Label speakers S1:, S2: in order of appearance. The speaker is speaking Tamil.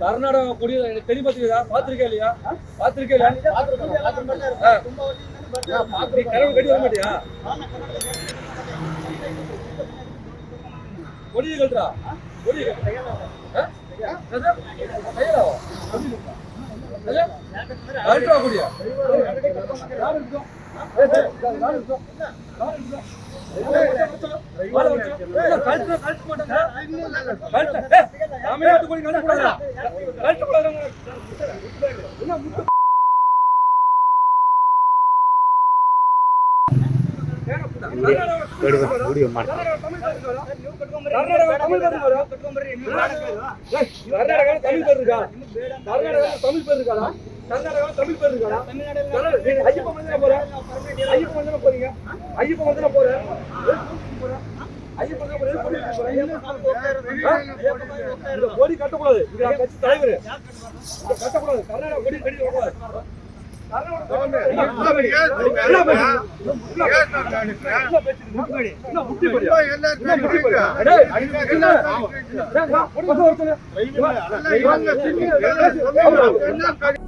S1: கர்நாடகா கொடி தெரியுமா தெரியுதா? பாத்திருக்கே இல்லையா? பாத்திருக்கே இல்லையா? கட்டி வர மாட்டியா? கொடியை கட்டுறா, கொடியை கட்டுறா கொடியா? தமிழ்நாட்டு கொடி கட்டக்கூடாதா? கட்டக்கூடாது. கொடி கட்டக்கூடாது. கட்சி தலைவர் கட்டக்கூடாது. கர்நாடகா கொடி கட்டி வரக்கூடாது. என்ன